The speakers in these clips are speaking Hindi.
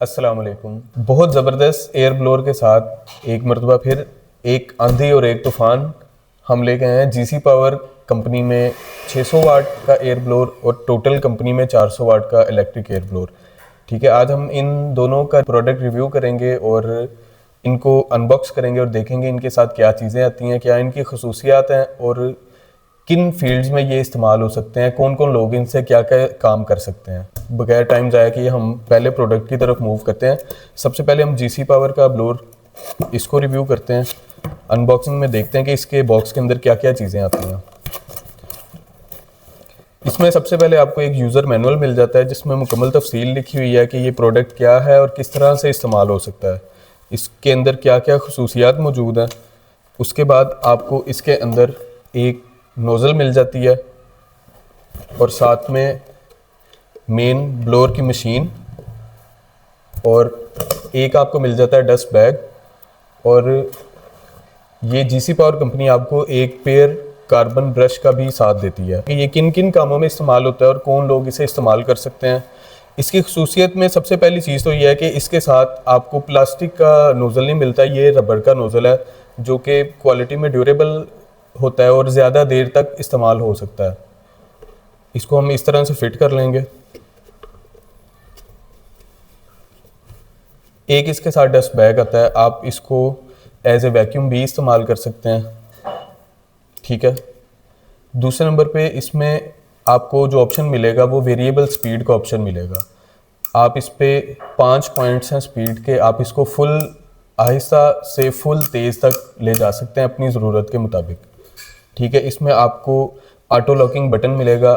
अस्सलाम वालेकुम। बहुत ज़बरदस्त एयर ब्लोअर के साथ एक मरतबा फिर एक आंधी और एक तूफ़ान हम ले गए हैं। जीसी पावर कंपनी में 600 वाट का एयर ब्लोअर और टोटल कंपनी में 400 वाट का इलेक्ट्रिक एयर ब्लोअर। ठीक है, आज हम इन दोनों का प्रोडक्ट रिव्यू करेंगे और इनको अनबॉक्स करेंगे और देखेंगे इनके साथ क्या चीज़ें आती हैं, क्या इनकी खसूसियात हैं और किन फील्ड्स में ये इस्तेमाल हो सकते हैं, कौन कौन लोग इनसे क्या क्या काम कर सकते हैं। बगैर टाइम ज़ाया कि हम पहले प्रोडक्ट की तरफ मूव करते हैं। सबसे पहले हम जीसी पावर का ब्लोअर इसको रिव्यू करते हैं। अनबॉक्सिंग में देखते हैं कि इसके बॉक्स के अंदर क्या क्या चीज़ें आती हैं। इसमें सबसे पहले आपको एक यूज़र मैनुअल मिल जाता है जिसमें मुकम्मल तफसील लिखी हुई है कि ये प्रोडक्ट क्या है और किस तरह से इस्तेमाल हो सकता है, इसके अंदर क्या क्या खसूसियात मौजूद हैं। उसके बाद आपको इसके अंदर एक नोज़ल मिल जाती है और साथ में मेन ब्लोअर की मशीन और एक आपको मिल जाता है डस्ट बैग। और ये जीसी पावर कंपनी आपको एक पेयर कार्बन ब्रश का भी साथ देती है कि ये किन किन कामों में इस्तेमाल होता है और कौन लोग इसे इस्तेमाल कर सकते हैं। इसकी खसूसियत में सबसे पहली चीज़ तो ये है कि इसके साथ आपको प्लास्टिक का नोज़ल नहीं मिलता, ये रबड़ का नोज़ल है जो कि क्वालिटी में ड्यूरेबल होता है और ज़्यादा देर तक इस्तेमाल हो सकता है। इसको हम इस तरह से फिट कर लेंगे। एक इसके साथ डस्ट बैग आता है, आप इसको एज ए वैक्यूम भी इस्तेमाल कर सकते हैं। ठीक है, दूसरे नंबर पे इसमें आपको जो ऑप्शन मिलेगा वो वेरिएबल स्पीड का ऑप्शन मिलेगा। आप इस पे 5 पॉइंट्स हैं स्पीड के, आप इसको फुल आहिस्ता से फुल तेज़ तक ले जा सकते हैं अपनी ज़रूरत के मुताबिक। ठीक है, इसमें आपको ऑटो लॉकिंग बटन मिलेगा।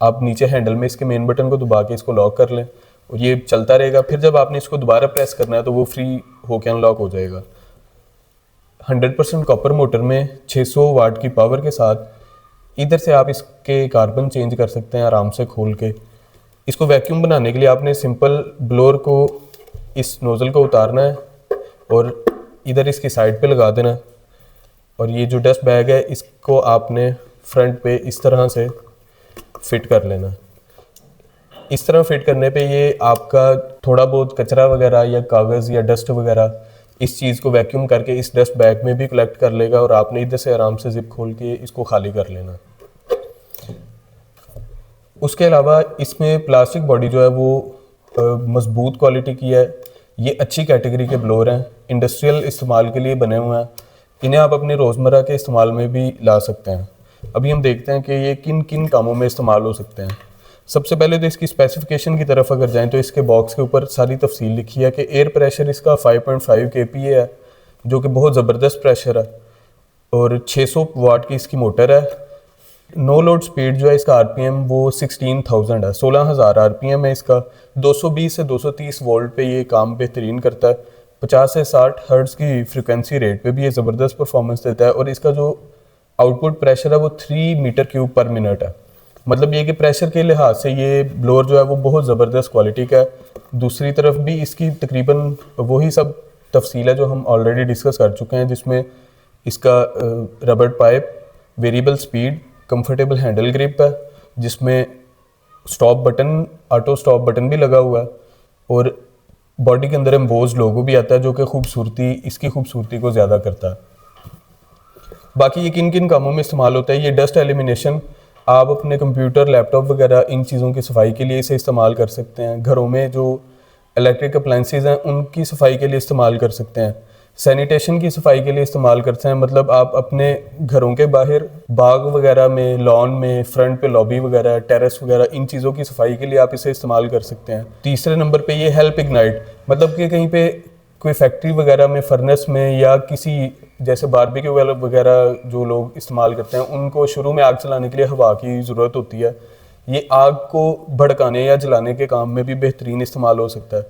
आप नीचे हैंडल में इसके मेन बटन को दबा के इसको लॉक कर लें और ये चलता रहेगा। फिर जब आपने इसको दोबारा प्रेस करना है तो वो फ्री होकर अनलॉक हो जाएगा। 100% कॉपर मोटर में 600 वाट की पावर के साथ इधर से आप इसके कार्बन चेंज कर सकते हैं आराम से खोल के। इसको वैक्यूम बनाने के लिए आपने सिंपल ब्लोअर को इस नोज़ल को उतारना है और इधर इसकी साइड पे लगा देना है और ये जो डस्ट बैग है इसको आपने फ्रंट पे इस तरह से फिट कर लेना। इस तरह फिट करने पे ये आपका थोड़ा बहुत कचरा वगैरह या कागज़ या डस्ट वगैरह इस चीज़ को वैक्यूम करके इस डस्ट बैग में भी कलेक्ट कर लेगा और आपने इधर से आराम से जिप खोल के इसको खाली कर लेना। उसके अलावा इसमें प्लास्टिक बॉडी जो है वो मजबूत क्वालिटी की है। ये अच्छी कैटेगरी के ब्लोअर हैं, इंडस्ट्रियल इस्तेमाल के लिए बने हुए हैं। इन्हें आप अपने रोज़मर्रा के इस्तेमाल में भी ला सकते हैं। अभी हम देखते हैं कि ये किन किन कामों में इस्तेमाल हो सकते हैं। सबसे पहले तो इसकी स्पेसिफिकेशन की तरफ अगर जाएं तो इसके बॉक्स के ऊपर सारी तफसील लिखी है कि एयर प्रेशर इसका 5.5 kPa है जो कि बहुत ज़बरदस्त प्रेशर है और 600 वाट की इसकी मोटर है। नो लोड स्पीड जो है इसका आरपीएम वो 16,000 है, 16,000 आरपीएम है इसका। 220 से 230 वोल्ट पे ये काम बेहतरीन करता है। 50 से 60 हर्ट्ज़ की फ्रिक्वेंसी रेट पे भी ये ज़बरदस्त परफॉर्मेंस देता है और इसका जो आउटपुट प्रेशर है वो 3 मीटर क्यूब पर मिनट है। मतलब ये कि प्रेशर के लिहाज से ये ब्लोअर जो है वो बहुत ज़बरदस्त क्वालिटी का है। दूसरी तरफ भी इसकी तकरीबन वही सब तफसील है जो हम ऑलरेडी डिस्कस कर चुके हैं, जिसमें इसका रबड़ pipe, variable speed, comfortable handle grip है जिसमें stop button, auto stop button भी लगा हुआ है और बॉडी के अंदर एम्बोज लोगो भी आता है जो कि इसकी खूबसूरती को ज़्यादा करता है। बाकी ये किन किन कामों में इस्तेमाल होता है, ये डस्ट एलिमिनेशन, आप अपने कंप्यूटर, लैपटॉप वगैरह इन चीज़ों की सफाई के लिए इसे इस्तेमाल कर सकते हैं। घरों में जो इलेक्ट्रिक अप्लाइंसेस हैं उनकी सफाई के लिए इस्तेमाल कर सकते हैं। सैनिटेशन की सफाई के लिए इस्तेमाल करते हैं, मतलब आप अपने घरों के बाहर बाग वगैरह में, लॉन में, फ्रंट पे लॉबी वगैरह, टेरेस वगैरह, इन चीज़ों की सफाई के लिए आप इसे इस्तेमाल कर सकते हैं। तीसरे नंबर पे ये हेल्प इग्नाइट, मतलब कि कहीं पे कोई फैक्ट्री वगैरह में, फर्नेस में या किसी जैसे बारबेक्यू वगैरह जो लोग इस्तेमाल करते हैं उनको शुरू में आग चलाने के लिए हवा की ज़रूरत होती है। ये आग को भड़काने या जलाने के काम में भी बेहतरीन इस्तेमाल हो सकता है।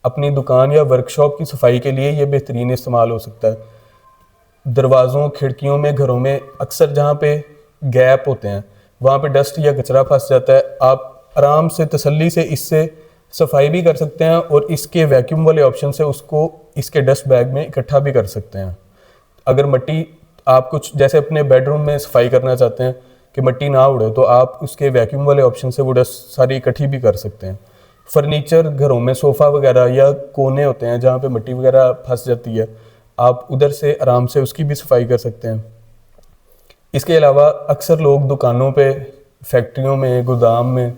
अपनी दुकान या वर्कशॉप की सफाई के लिए ये बेहतरीन इस्तेमाल हो सकता है। दरवाज़ों, खिड़कियों में, घरों में अक्सर जहाँ पे गैप होते हैं वहाँ पे डस्ट या कचरा फंस जाता है। आप आराम से तसल्ली से इससे सफाई भी कर सकते हैं और इसके वैक्यूम वाले ऑप्शन से उसको इसके डस्ट बैग में इकट्ठा भी कर सकते हैं। अगर मिट्टी आप कुछ जैसे अपने बेडरूम में सफाई करना चाहते हैं कि मिट्टी ना उड़े तो आप उसके वैक्यूम वाले ऑप्शन से वो डस्ट सारी इकट्ठी भी कर सकते हैं। फर्नीचर घरों में सोफ़ा वगैरह या कोने होते हैं जहाँ पे मिट्टी वगैरह फंस जाती है, आप उधर से आराम से उसकी भी सफाई कर सकते हैं। इसके अलावा अक्सर लोग दुकानों पे, फैक्ट्रियों में, गोदाम में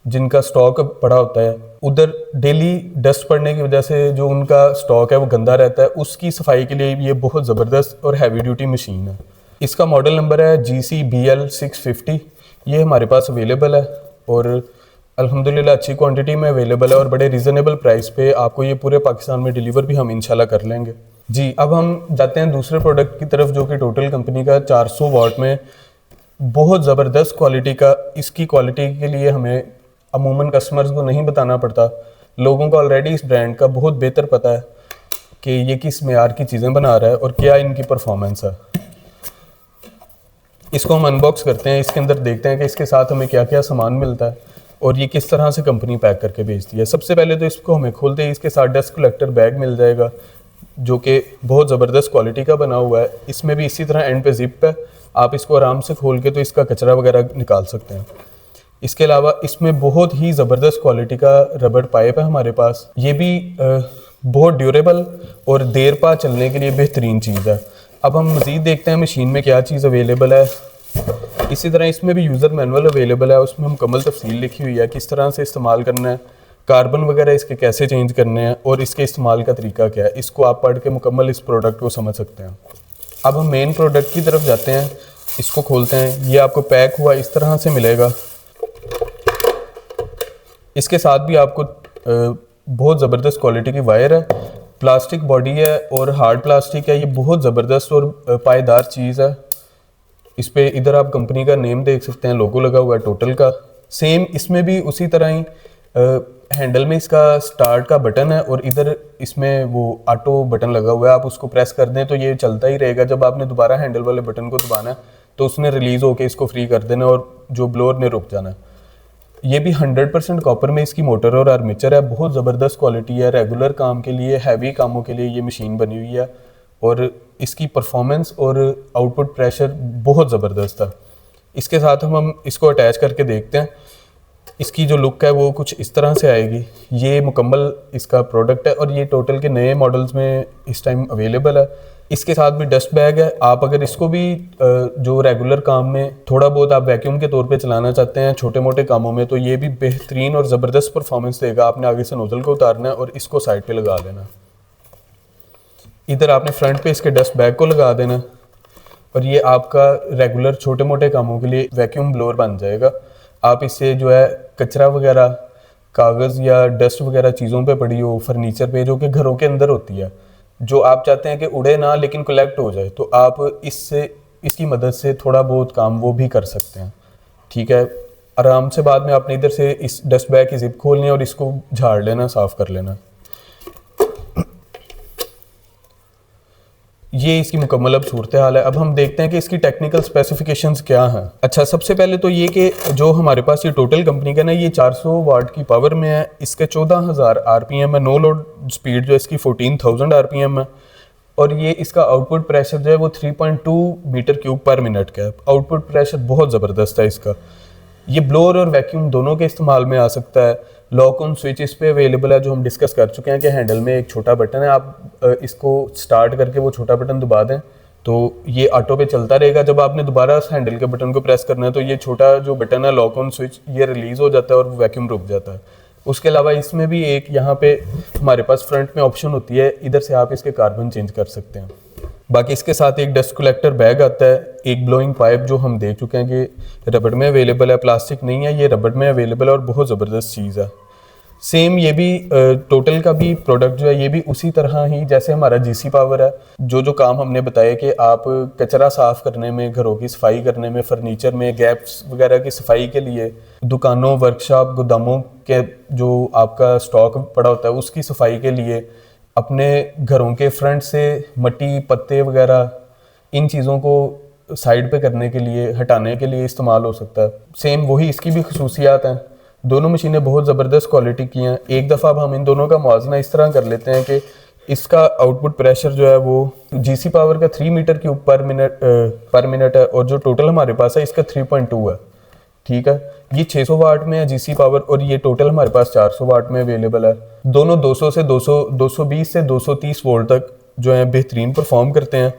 जिनका स्टॉक पड़ा होता है, उधर डेली डस्ट पड़ने की वजह से जो उनका स्टॉक है वो गंदा रहता है, उसकी सफाई के लिए ये बहुत ज़बरदस्त और हैवी ड्यूटी मशीन है। इसका मॉडल नंबर है GCBL650। ये हमारे पास अवेलेबल है और अल्हम्दुलिल्लाह अच्छी क्वांटिटी में अवेलेबल है और बड़े रीज़नेबल प्राइस पे आपको ये पूरे पाकिस्तान में डिलीवर भी हम इंशाल्लाह कर लेंगे। जी, अब हम जाते हैं दूसरे प्रोडक्ट की तरफ जो कि टोटल कंपनी का 400 वाट में बहुत ज़बरदस्त क्वालिटी का। इसकी क्वालिटी के लिए हमें अमूमन कस्टमर्स को नहीं बताना पड़ता, लोगों को ऑलरेडी इस ब्रांड का बहुत बेहतर पता है कि ये किस मेयार की चीज़ें बना रहा है और क्या इनकी परफॉर्मेंस है। इसको हम अनबॉक्स करते हैं, इसके अंदर देखते हैं कि इसके साथ हमें क्या क्या सामान मिलता है और ये किस तरह से कंपनी पैक करके भेजती है। सबसे पहले तो इसको हमें खोलते हैं, इसके साथ डस्ट कलेक्टर बैग मिल जाएगा जो कि बहुत ज़बरदस्त क्वालिटी का बना हुआ है। इसमें भी इसी तरह एंड पे जिप है, आप इसको आराम से खोल के तो इसका कचरा वगैरह निकाल सकते हैं। इसके अलावा इसमें बहुत ही ज़बरदस्त क्वालिटी का रबड़ पाइप है हमारे पास, ये भी बहुत ड्यूरेबल और देर पा चलने के लिए बेहतरीन चीज़ है। अब हम मज़ीद देखते हैं मशीन में क्या चीज़ अवेलेबल है। इसी तरह इसमें भी यूज़र मैनुअल अवेलेबल है, उसमें मुकम्मल तफसील लिखी हुई है किस तरह से इस्तेमाल करना है, कार्बन वगैरह इसके कैसे चेंज करने हैं और इसके इस्तेमाल का तरीका क्या है। इसको आप पढ़ के मुकम्मल इस प्रोडक्ट को समझ सकते हैं। अब हम मेन प्रोडक्ट की तरफ जाते हैं, इसको खोलते हैं। ये आपको पैक हुआ इस तरह से मिलेगा। इसके साथ भी आपको बहुत ज़बरदस्त क्वालिटी की वायर है, प्लास्टिक बॉडी है और हार्ड प्लास्टिक है। ये बहुत ज़बरदस्त और पायदार चीज़ है। इस पे इधर आप कंपनी का नेम देख सकते हैं, लोगो लगा हुआ है टोटल का। सेम इसमें भी उसी तरह ही हैंडल में इसका स्टार्ट का बटन है और इधर इसमें वो ऑटो बटन लगा हुआ है, आप उसको प्रेस कर दें तो ये चलता ही रहेगा। जब आपने दोबारा हैंडल वाले बटन को दबाना है तो उसने रिलीज़ होकर इसको फ्री कर देना और जो ब्लोअर ने रुक जाना है। ये भी 100% कॉपर में इसकी मोटर और आर्मेचर है, बहुत ज़बरदस्त क्वालिटी है। रेगुलर काम के लिए, हैवी कामों के लिए ये मशीन बनी हुई है और इसकी परफॉर्मेंस और आउटपुट प्रेशर बहुत ज़बरदस्त है। इसके साथ हम इसको अटैच करके देखते हैं। इसकी जो लुक है वो कुछ इस तरह से आएगी। ये मुकम्मल इसका प्रोडक्ट है और ये टोटल के नए मॉडल्स में इस टाइम अवेलेबल है। इसके साथ भी डस्ट बैग है। आप अगर इसको भी जो रेगुलर काम में थोड़ा बहुत आप वैक्यूम के तौर पे चलाना चाहते हैं छोटे मोटे कामों में, तो ये भी बेहतरीन और ज़बरदस्त परफॉर्मेंस देगा। आपने आगे से नोजल को उतारना है और इसको साइड पे लगा देना। इधर आपने फ्रंट पे इसके डस्ट बैग को लगा देना और ये आपका रेगुलर छोटे मोटे कामों के लिए वैक्यूम ब्लोअर बन जाएगा। आप इससे जो है कचरा वगैरह, कागज़ या डस्ट वगैरह चीज़ों पे पड़ी हो, फर्नीचर पे जो कि घरों के अंदर होती है, जो आप चाहते हैं कि उड़े ना लेकिन कलेक्ट हो जाए, तो आप इसकी मदद से थोड़ा बहुत काम वो भी कर सकते हैं। ठीक है, आराम से बाद में आपने इधर से इस डस्ट बैग की जिप खोलनी है और इसको झाड़ लेना, साफ़ कर लेना। ये इसकी मुकम्मल अब सूरत हाल है। अब हम देखते हैं कि इसकी टेक्निकल स्पेसिफिकेशंस क्या हैं। अच्छा, सबसे पहले तो ये कि जो हमारे पास ये टोटल कंपनी का ना, ये 400 वाट की पावर में है। इसके 14,000 RPM है। नो लोड स्पीड जो है इसकी 14,000 RPM है और ये इसका आउटपुट प्रेशर जो है वो 3.2 मीटर क्यूब पर मिनट का है। आउटपुट प्रेशर बहुत ज़बरदस्त है इसका। ये ब्लोअर और वैक्यूम दोनों के इस्तेमाल में आ सकता है। लॉक ऑन स्विच इस पे अवेलेबल है, जो हम डिस्कस कर चुके हैं कि हैंडल में एक छोटा बटन है, आप इसको स्टार्ट करके वो छोटा बटन दबा दें तो ये ऑटो पे चलता रहेगा। जब आपने दोबारा उस हैंडल के बटन को प्रेस करना है तो ये छोटा जो बटन है लॉक ऑन स्विच, ये रिलीज़ हो जाता है और वैक्यूम रुक जाता है। उसके अलावा इसमें भी एक यहाँ पे हमारे पास फ्रंट में ऑप्शन होती है, इधर से आप इसके कार्बन चेंज कर सकते हैं। बाकी इसके साथ एक डस्ट कलेक्टर बैग आता है, एक ब्लोइंग पाइप जो हम देख चुके हैं कि रबड़ में अवेलेबल है, प्लास्टिक नहीं है, ये रबड़ में अवेलेबल है और बहुत ज़बरदस्त चीज़ है। सेम ये भी टोटल का भी प्रोडक्ट जो है ये भी उसी तरह ही जैसे हमारा GC पावर है। जो काम हमने बताया कि आप कचरा साफ़ करने में, घरों की सफाई करने में, फर्नीचर में गैप्स वगैरह की सफाई के लिए, दुकानों, वर्कशॉप, गोदामों के जो आपका स्टॉक पड़ा होता है उसकी सफाई के लिए, अपने घरों के फ्रंट से मट्टी, पत्ते वगैरह, इन चीज़ों को साइड पे करने के लिए, हटाने के लिए इस्तेमाल हो सकता है। सेम वही इसकी भी खसूसियात हैं। दोनों मशीनें बहुत ज़बरदस्त क्वालिटी की हैं। एक दफ़ा अब हम इन दोनों का मुआवजा इस तरह कर लेते हैं कि इसका आउटपुट प्रेशर जो है वो GC पावर का 3 मीटर क्यूब पर मिनट है और जो टोटल हमारे पास है इसका 3.2 है। ठीक है। ये 600 वाट में है जीसी पावर, और ये टोटल हमारे पास 400 वाट में अवेलेबल है। दोनों 200 से 220 से 230 वोल्ट तक जो है बेहतरीन परफॉर्म करते हैं।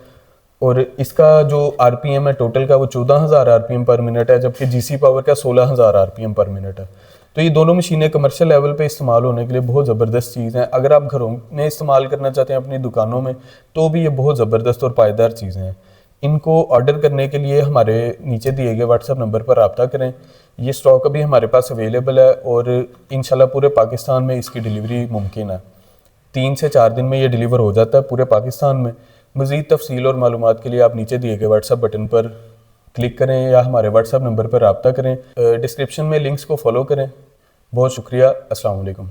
और इसका जो आरपीएम है टोटल का वो 14,000 आरपीएम पर मिनट है, जबकि जीसी पावर का 16,000 आरपीएम पर मिनट है। तो ये दोनों मशीनें कमर्शियल लेवल पे इस्तेमाल होने के लिए बहुत ज़बरदस्त चीज़ हैं। अगर आप घरों में इस्तेमाल करना चाहते हैं अपनी दुकानों में, तो भी ये बहुत ज़बरदस्त और पायदार चीज़ें हैं। इनको ऑर्डर करने के लिए हमारे नीचे दिए गए व्हाट्सएप नंबर पर रब्ता करें। ये स्टॉक अभी हमारे पास अवेलेबल है और इंशाल्लाह पूरे पाकिस्तान में इसकी डिलीवरी मुमकिन है। 3 से 4 दिन में ये डिलीवर हो जाता है पूरे पाकिस्तान में। मज़ीद तफसील और मालूमात के लिए आप नीचे दिए गए व्हाट्सएप बटन पर क्लिक करें या हमारे व्हाट्सएप नंबर पर रब्ता करें। डिस्क्रिप्शन में लिंक्स को फॉलो करें। बहुत शुक्रिया। अस्सलाम वालेकुम।